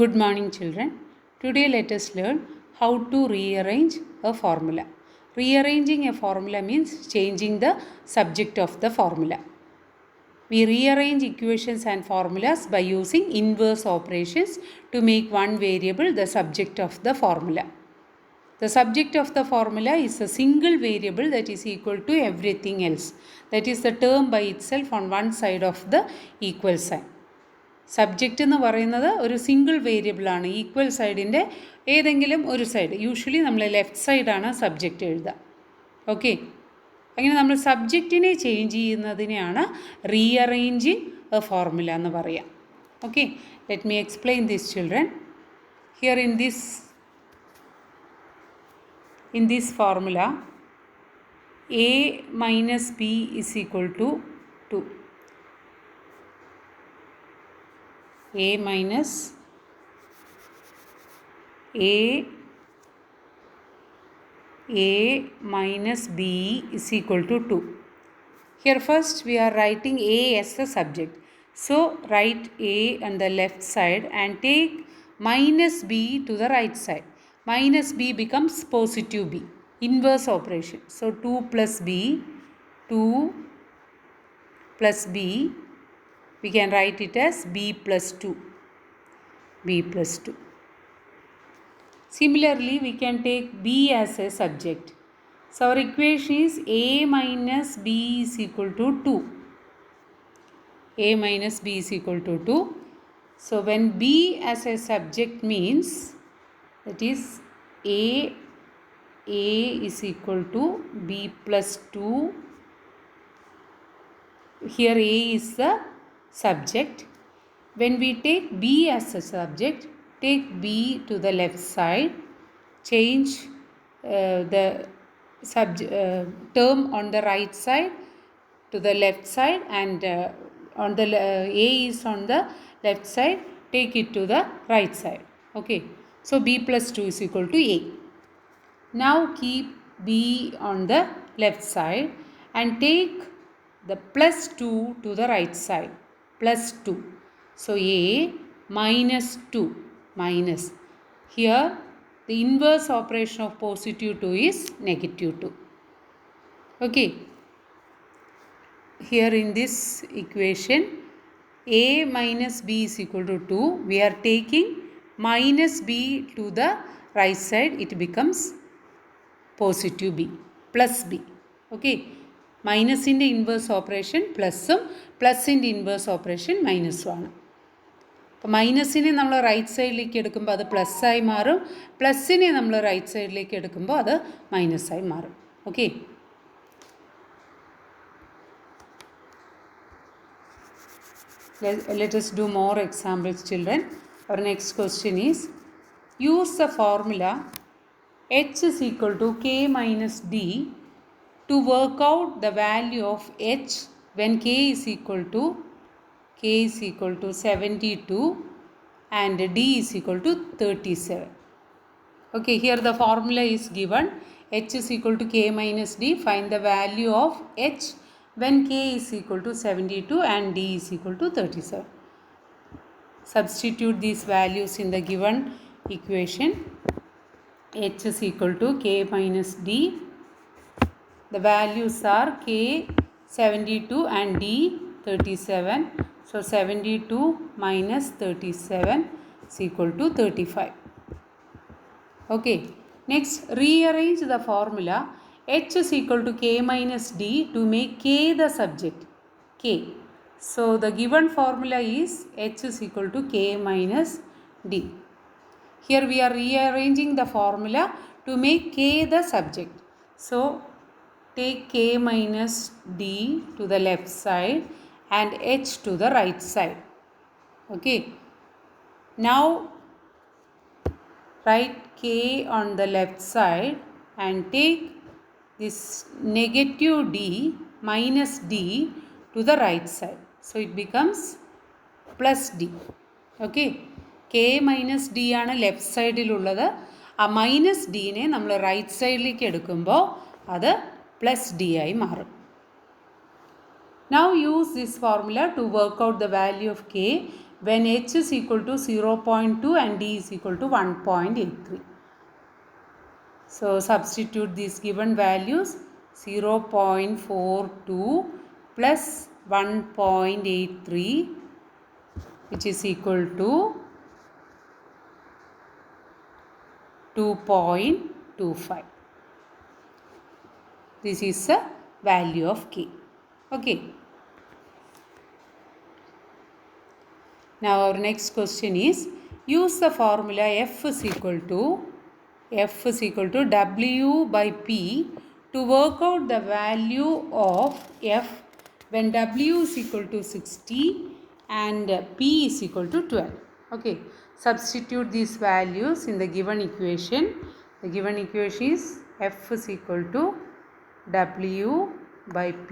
Good morning, children. Today let us learn how to rearrange a formula. Rearranging a formula means changing the subject of the formula. We rearrange equations and formulas by using inverse operations to make one variable the subject of the formula. The subject of the formula is a single variable that is equal to everything else. That is the term by itself on one side of the equal sign. Subject എന്ന് പറയുന്നത് ഒരു single വേരിയബിളാണ്. Equal സൈഡിൻ്റെ ഏതെങ്കിലും ഒരു side, usually നമ്മൾ left സൈഡാണ് subject എഴുതുക. Okay, അങ്ങനെ നമ്മൾ സബ്ജക്റ്റിനെ ചേഞ്ച് ചെയ്യുന്നതിനെയാണ് റീഅറേഞ്ചിങ് എ ഫോർമുല എന്ന് പറയാം. Okay, let me explain this children. Here in this formula a minus b is equal to 2. A minus b is equal to 2. Here first we are writing A as the subject. So write A on the left side and take minus b to the right side. Minus b becomes positive b. Inverse operation. So 2 plus b, 2 plus b, we can write it as b plus 2. b plus 2. Similarly, we can take b as a subject. So our equation is a minus b is equal to 2. a minus b is equal to 2. So when b as a subject means that is a is equal to b plus 2. Here a is the subject. When we take b as a subject, take b to the left side, change the term on the right side to the left side, and on the a is on the left side, take it to the right side. Okay, so b plus 2 is equal to a. Now keep b on the left side and take the plus 2 to the right side, plus 2. So a minus 2 minus. Here the inverse operation of positive 2 is negative 2. Okay. Here in this equation a minus b is equal to 2. We are taking minus b to the right side. It becomes positive b, plus b. Okay. മൈനസിൻ്റെ inverse operation പ്ലസ്സും പ്ലസിൻ്റെ inverse operation മൈനസും ആണ്. അപ്പോൾ മൈനസിനെ നമ്മൾ right സൈഡിലേക്ക് എടുക്കുമ്പോൾ അത് പ്ലസ്സായി മാറും, പ്ലസ്സിനെ നമ്മൾ റൈറ്റ് സൈഡിലേക്ക് എടുക്കുമ്പോൾ അത് മൈനസായി മാറും. Okay, let us do more examples, children. Our next question is, use the formula h is equal to k minus d to work out the value of h when k is equal to 72 and d is equal to 37. Okay, here the formula is given. H is equal to k minus d. Find the value of h when k is equal to 72 and d is equal to 37. Substitute these values in the given equation. H is equal to k minus d. The values are k 72 and d 37. So 72 minus 37 is equal to 35. Okay. Next, rearrange the formula h is equal to k minus d to make k the subject. K. So the given formula is h is equal to k minus d. Here we are rearranging the formula to make k the subject. So take k minus d to the left side and h to the right side. Okay. Now write k on the left side and take this negative d minus d to the right side. So it becomes plus d. Okay. k minus d ആണ് left സൈഡിലുള്ളത്. ആ minus ഡീനെ നമ്മൾ right സൈഡിലേക്ക് എടുക്കുമ്പോൾ അത് plus D ആയി മാറും. Now use this formula to work out the value of k when h is equal to 0.2 and d is equal to 1.83. So substitute these given values, 0.42 plus 1.83, which is equal to 2.25. This is the value of k. Okay. Now our next question is, use the formula F is equal to W by P to work out the value of F when W is equal to 60 and P is equal to 12. Okay. Substitute these values in the given equation. The given equation is F is equal to W by P.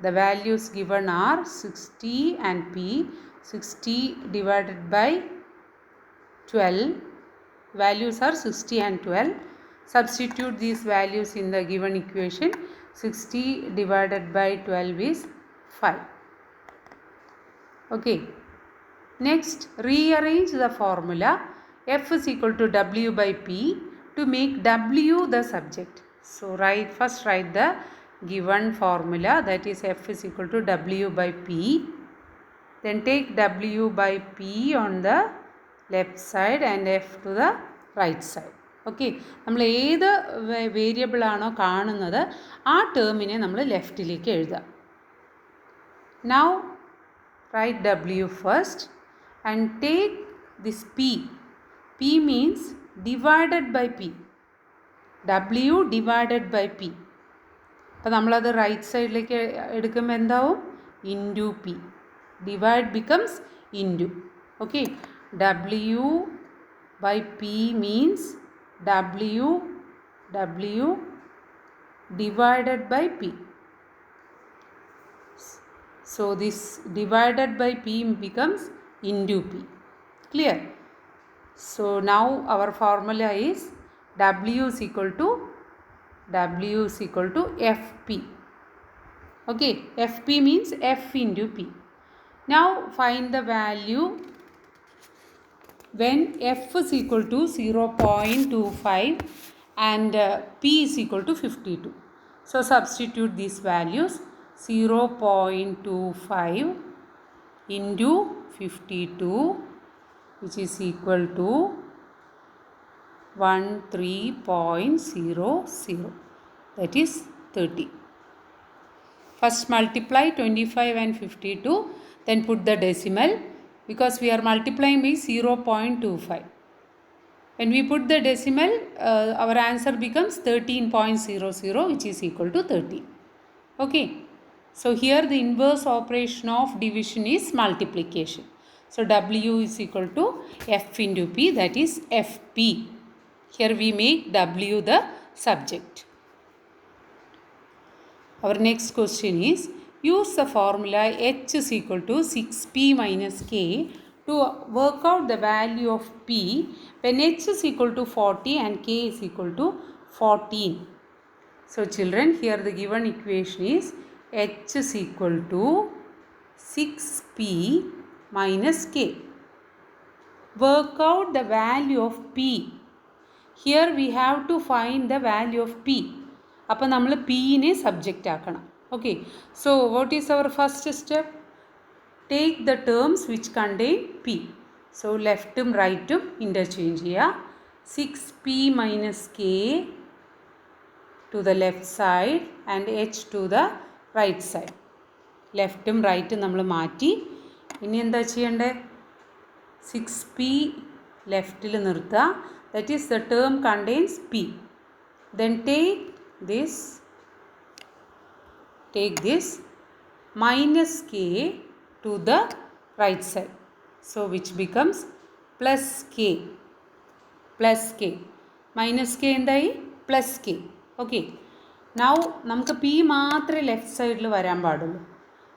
The values given are 60 and P. 60 divided by 12. Values are 60 and 12. Substitute these values in the given equation. 60 divided by 12 is 5. Okay. Next, rearrange the formula F is equal to W by P to make W the subject. So first write the given formula, that is F is equal to W by P. Then take W by P on the left side and F to the right side. Okay. നമ്മൾ ഏത് variable ആണോ കാണുന്നത് ആ ടേമിനെ നമ്മൾ ലെഫ്റ്റിലേക്ക് എഴുതുക. Now write W first and take this P. P means divided by P. W divided by P. അപ്പോൾ നമ്മളത് റൈറ്റ് സൈഡിലേക്ക് എടുക്കുമ്പോൾ എന്താവും? Into P. Divide becomes into. Okay. W by P means W divided by P. So this divided by P becomes into P. Clear? So now our formula is W is equal to Fp. Okay. Fp means F into P. Now find the value when F is equal to 0.25 and P is equal to 52. So substitute these values. 0.25 into 52, which is equal to 13.00, that is 30. First multiply 25 and 52, then put the decimal, because we are multiplying by 0.25. When we put the decimal, our answer becomes 13.00, which is equal to 30. Okay. So here the inverse operation of division is multiplication. So W is equal to F into P, that is Fp. Here we make W the subject. Our next question is, use the formula H is equal to 6P minus K to work out the value of P when H is equal to 40 and K is equal to 14. So children, here the given equation is H is equal to 6P minus K. Work out the value of P. Here we have to find the value of P. അപ്പോൾ നമ്മൾ Pനെ subject ആക്കണം. Okay. So what is our first step? Take the terms which contain P. So ലെഫ്റ്റും റൈറ്റും interchange ചെയ്യുക. 6P minus K to the left side and H to the right side. ലെഫ്റ്റും റൈറ്റും നമ്മൾ മാറ്റി. ഇനി എന്താ ചെയ്യേണ്ടത്? 6P ലെഫ്റ്റിൽ നിർത്തുക. That is the term contains P. Then take this minus K to the right side. So which becomes plus K. Minus K എന്തായി? Plus K. Okay. Now നമുക്ക് P മാത്രമേ ലെഫ്റ്റ് സൈഡിൽ വരാൻ പാടുള്ളൂ.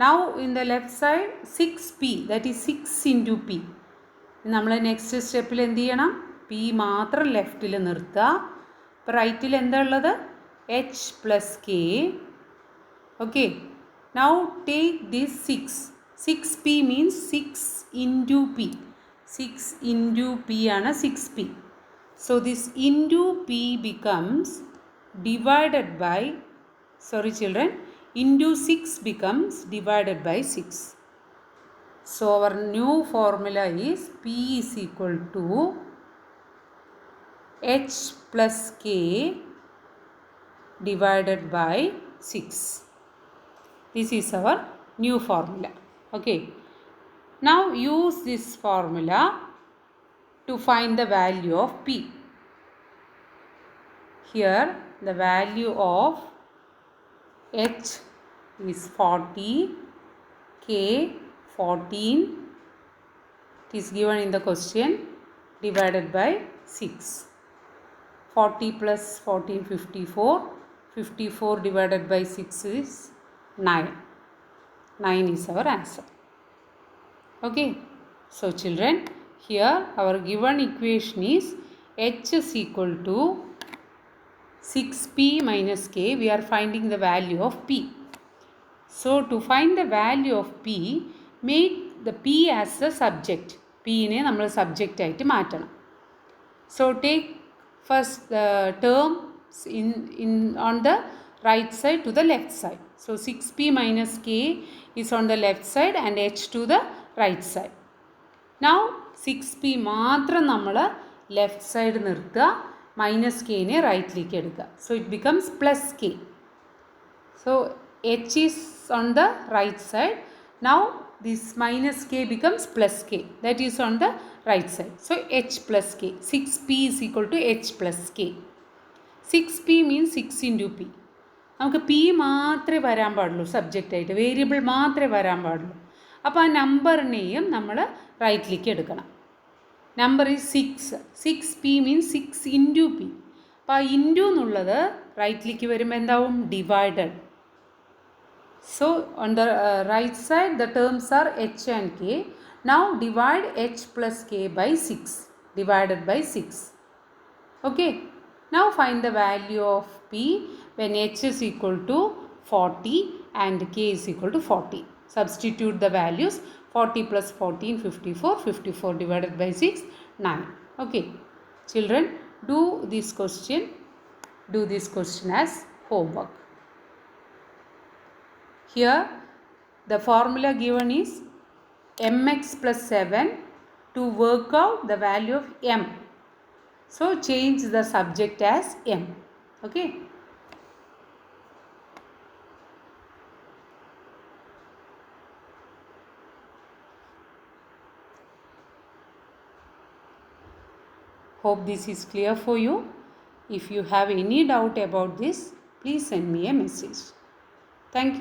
Now in the left side 6P, that is 6 into P. നമ്മൾ next സ്റ്റെപ്പിൽ എന്ത് ചെയ്യണം? P മാത്രം ലെഫ്റ്റിൽ നിർത്തുക. ഇപ്പോൾ റൈറ്റിൽ എന്താ ഉള്ളത്? H plus K. Okay. Now take this 6. 6p means 6 into p. 6 into p ആണ് 6p. So this into p becomes divided by, sorry children, into 6 becomes divided by 6. So our new formula is p is equal to h plus k divided by 6. This is our new formula. Okay. Now use this formula to find the value of p. Here the value of h is 40, k 14. It is given in the question, divided by 6. 40 plus 14 54. 54 divided by 6 is 9. 9 is our answer. Okay. So children, here our given equation is h is equal to 6p minus k. We are finding the value of p. So to find the value of p, make the p as a subject. p ne nammal subject ആയിട്ട് മാറ്റണം. So take first the terms in on the right side to the left side. So 6p minus k is on the left side and h to the right side. Now 6p മാത്രം നമ്മൾ left side നിർത്തുക, minus കെനെ റൈറ്റിലേക്ക് എടുക്കുക. So it becomes plus k. So h is on the right side. Now this minus k becomes plus k. That is on the right side. So h plus k. 6p is equal to h plus k. 6p means 6 into p. നമുക്ക് p മാത്രമേ വരാൻ പാടുള്ളൂ സബ്ജക്റ്റായിട്ട്, variable മാത്രമേ വരാൻ പാടുള്ളൂ. അപ്പോൾ ആ നമ്പറിനെയും നമ്മൾ റൈറ്റിലേക്ക് എടുക്കണം. Number is 6. 6p means 6 into p. അപ്പോൾ ആ ഇൻറ്റു എന്നുള്ളത് റൈറ്റിലേക്ക് വരുമ്പോൾ എന്താവും? Divided. So on the right side the terms are h and k. Now divide h plus k by 6, divided by 6. Okay. Now find the value of p when h is equal to 40 and k is equal to 40. Substitute the values. 40 plus 14 54. 54 divided by 6 9. Okay. Children, do this question as homework. Here the formula given is mx plus 7 to work out the value of m. So change the subject as m. Okay. Hope this is clear for you. If you have any doubt about this, please send me a message. Thank you.